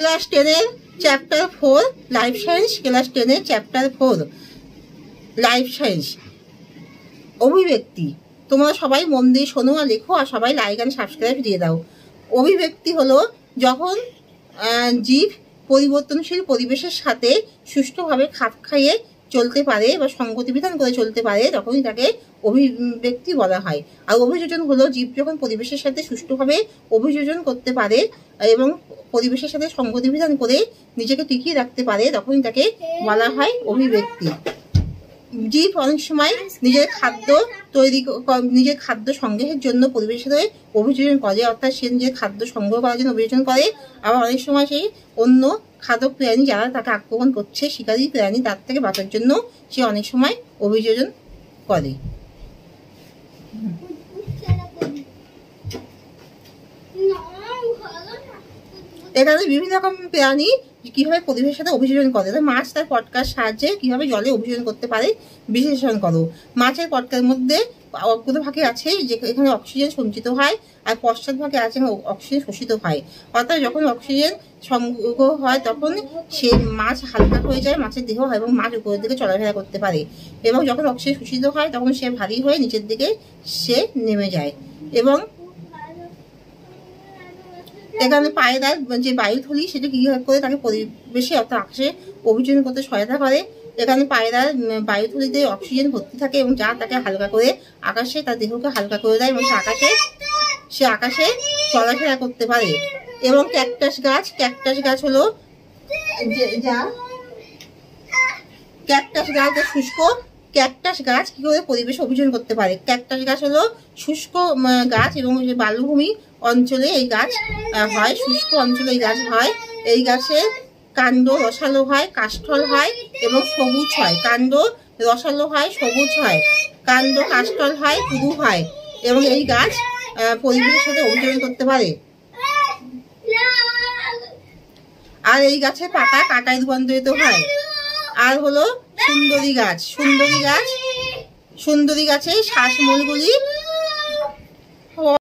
Class 10-এর chapter 4 life science, class 10-এর chapter 4 life science অভিব্যক্তি। তোমরা সবাই মন দিয়ে শোনো আর লেখো, আর সবাই লাইক আর সাবস্ক্রাইব দিয়ে দাও। অভিব্যক্তি হলো যখন জীব পরিবর্তনশীল পরিবেশের সাথে সুষ্ঠুভাবে খাপ খাইয়ে চলতে পারে বা সঙ্গতি বিধান করে চলতে পারে, তখনই তাকে অভিব্যক্তি বলা হয়। আর অভিযোজন হলো জীব যখন পরিবেশের সাথে সুষ্ঠুভাবে অভিযোজন করতে পারে এবং পরিবেশের সাথে সঙ্গতি বিধান করে নিজেকে টিকিয়ে রাখতে পারে, তখনই তাকে বলা হয় অভিব্যক্তি। জীব অনেক সময় নিজের খাদ্য সংগ্রহের জন্য পরিবেশের সাথে অভিযোজন করে, অর্থাৎ সে নিজের খাদ্য সংগ্রহ করার জন্য অভিযোজন করে। আবার অনেক সময় সেই অন্য খাদ্য প্রাণী যারা তাকে আক্রমণ করছে, শিকারী প্রাণী, তার থেকে বাঁচার জন্য সে অনেক সময় অভিযোজন করে। এখানে বিভিন্ন রকম প্রাণী কিভাবে পরিবেশের সাথে অভিযোজন করে। মাছ তার পটকার সাহায্যে কিভাবে জলে অভিযোজন করতে পারে বিশ্লেষণ করো। মাছের পটকার মধ্যে অগ্রভাগে আছে যে এখানে অক্সিজেন সঞ্চিত হয়, আর পশ্চাৎ ভাগে আছে অক্সিজেন শোষিত হয়। অর্থাৎ যখন অক্সিজেন সংগ্রহ হয় তখন সে মাছ হালকা হয়ে যায়, মাছের দেহ হয় এবং মাছ উপরের দিকে চলাফেরা করতে পারে। এবং যখন অক্সিজেন শোষিত হয় তখন সে ভারী হয়ে নিচের দিকে সে নেমে যায়। এবং এখানে পায়রার যে বায়ুথলি সেটা কিভাবে করে তাকে পরিবেশে অর্থাৎ আকাশে অভিযোজন করতে সহায়তা করে। এখানে পায়রার বায়ুথলিতে অক্সিজেন ভর্তি থাকে এবং যা তাকে হালকা করে আকাশে তার দেহকে হালকা করে দেয় এবং সে আকাশে চলাফেরা করতে পারে। এবং ক্যাকটাস গাছ হলো শুষ্ক। ক্যাকটাস গাছ কি করে পরিবেশে অভিযোজন করতে পারে? ক্যাকটাস গাছ হলো শুষ্ক গাছ এবং বালুভূমি অঞ্চলে এই গাছ হয়, শুষ্ক অঞ্চলে এই গাছ হয়। এই গাছের কাণ্ড রসালো হয়, কাষ্ঠল হয় এবং সবুজ হয়। কাণ্ড রসালো হয়, সবুজ হয়, কাণ্ড কাষ্ঠল হয়, পুরু হয় এবং এই গাছ পরিবেশের সাথে অভিযোজন করতে পারে। আর এই গাছের পাতা কাঁটায় রূপান্তরিত হয়। আর হলো সুন্দরী গাছ। সুন্দরী গাছের শ্বাসমূলগুলি